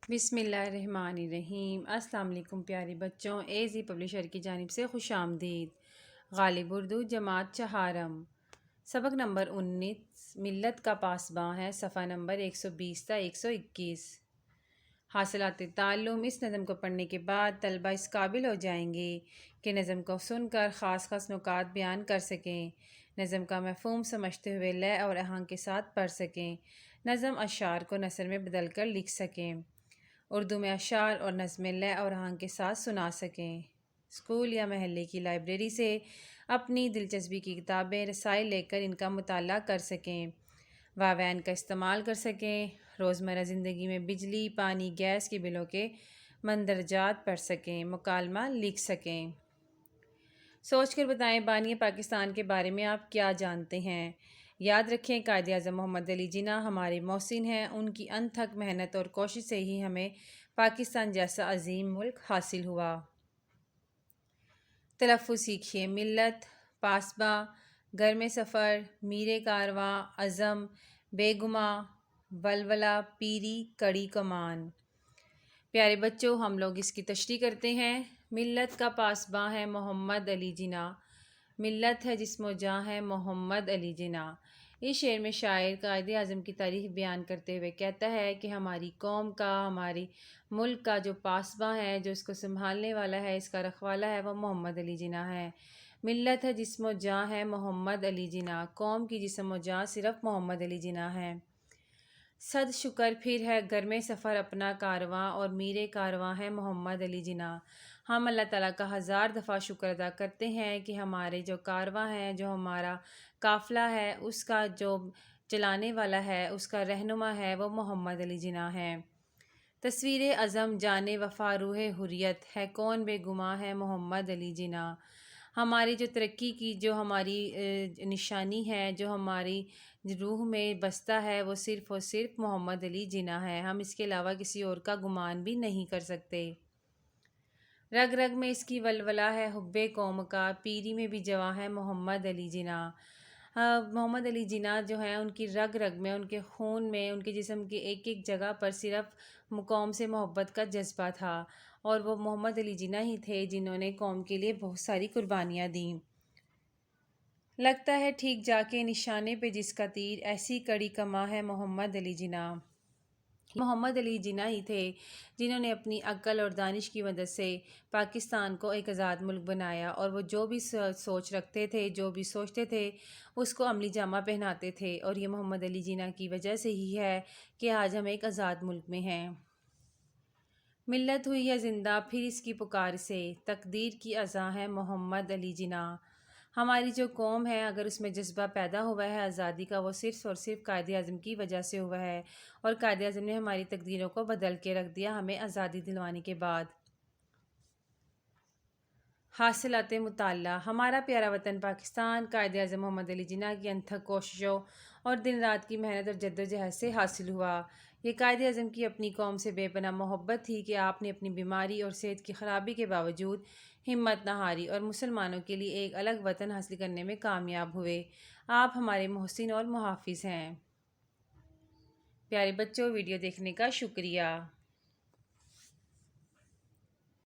بسم اللہ الرحمن الرحیم۔ السلام علیکم پیارے بچوں، اے زی پبلشر کی جانب سے خوش آمدید۔ غالب اردو جماعت چہارم، سبق نمبر 19 ملت کا پاسباں ہے، صفحہ نمبر 120 تا 121۔ حاصلات تعلم۔ اس نظم کو پڑھنے کے بعد طلبہ اس قابل ہو جائیں گے کہ نظم کو سن کر خاص خاص نکات بیان کر سکیں، نظم کا مفہوم سمجھتے ہوئے لے اور آہنگ کے ساتھ پڑھ سکیں، نظم اشعار کو نثر میں بدل کر لکھ سکیں، اردو میں اشعار اور نظمیں لے اور آہنگ کے ساتھ سنا سکیں، اسکول یا محلے کی لائبریری سے اپنی دلچسپی کی کتابیں رسائل لے کر ان کا مطالعہ کر سکیں، واوین کا استعمال کر سکیں، روزمرہ زندگی میں بجلی، پانی، گیس کے بلوں کے مندرجات پڑھ سکیں، مکالمہ لکھ سکیں۔ سوچ کر بتائیں بانی پاکستان کے بارے میں آپ کیا جانتے ہیں؟ یاد رکھیں قائد اعظم محمد علی جناح ہمارے محسن ہیں، ان کی انتھک محنت اور کوشش سے ہی ہمیں پاکستان جیسا عظیم ملک حاصل ہوا۔ تلفظ سیکھیے۔ ملت، پاسباں، گرم سفر، میر کارواں، عزم، بے گماں، ولولہ، پیری، کڑی کمان۔ پیارے بچوں، ہم لوگ اس کی تشریح کرتے ہیں۔ ملت کا پاسباں ہے محمد علی جناح، ملت ہے جسم و جاں ہے محمد علی جناح۔ اس شعر میں شاعر قائد اعظم کی تاریخ بیان کرتے ہوئے کہتا ہے کہ ہماری قوم کا، ہماری ملک کا جو پاسباں ہے، جو اس کو سنبھالنے والا ہے، اس کا رکھوالا ہے، وہ محمد علی جناح ہے۔ ملت ہے جسم و جاں ہے محمد علی جناح، قوم کی جسم و جاں صرف محمد علی جناح ہے۔ صد شکر پھر ہے گرم سفر اپنا کارواں، اور میر کارواں ہے محمد علی جناح۔ ہم اللہ تعالیٰ کا ہزار دفعہ شکر ادا کرتے ہیں کہ ہمارے جو کارواں ہیں، جو ہمارا قافلہ ہے، اس کا جو چلانے والا ہے، اس کا رہنما ہے، وہ محمد علی جناح ہے۔ تصویر عزم جان وفا روح حریت ہے، کون بے گماں ہے محمد علی جناح۔ ہماری جو ترقی کی جو ہماری نشانی ہے، جو ہماری روح میں بستا ہے، وہ صرف اور صرف محمد علی جناح ہے، ہم اس کے علاوہ کسی اور کا گمان بھی نہیں کر سکتے۔ رگ رگ میں اس کی ولولہ ہے حب قوم کا، پیری میں بھی جواں ہے محمد علی جناح۔ محمد علی جناح جو ہیں، ان کی رگ رگ میں، ان کے خون میں، ان کے جسم کی ایک ایک جگہ پر صرف قوم سے محبت کا جذبہ تھا، اور وہ محمد علی جناح ہی تھے جنہوں نے قوم کے لیے بہت ساری قربانیاں دیں۔ لگتا ہے ٹھیک جا کے نشانے پہ جس کا تیر، ایسی کڑی کماں ہے محمد علی جناح۔ محمد علی جناح ہی تھے جنہوں نے اپنی عقل اور دانش کی مدد سے پاکستان کو ایک آزاد ملک بنایا، اور وہ جو بھی سوچ رکھتے تھے، جو بھی سوچتے تھے، اس کو عملی جامہ پہناتے تھے، اور یہ محمد علی جناح کی وجہ سے ہی ہے کہ آج ہم ایک آزاد ملک میں ہیں۔ ملت ہوئی ہے زندہ پھر اس کی پکار سے، تقدیر کی اذاں ہے محمد علی جناح۔ ہماری جو قوم ہے، اگر اس میں جذبہ پیدا ہوا ہے آزادی کا، وہ صرف اور صرف قائد اعظم کی وجہ سے ہوا ہے، اور قائد اعظم نے ہماری تقدیروں کو بدل کے رکھ دیا ہمیں آزادی دلوانے کے بعد۔ حاصلات مطالعہ۔ ہمارا پیارا وطن پاکستان قائد اعظم محمد علی جناح کی انتھک کوششوں اور دن رات کی محنت اور جدوجہد سے حاصل ہوا۔ یہ قائد اعظم کی اپنی قوم سے بے پناہ محبت تھی کہ آپ نے اپنی بیماری اور صحت کی خرابی کے باوجود ہمت نہ ہاری اور مسلمانوں کے لیے ایک الگ وطن حاصل کرنے میں کامیاب ہوئے۔ آپ ہمارے محسن اور محافظ ہیں۔ پیارے بچوں، ویڈیو دیکھنے کا شکریہ۔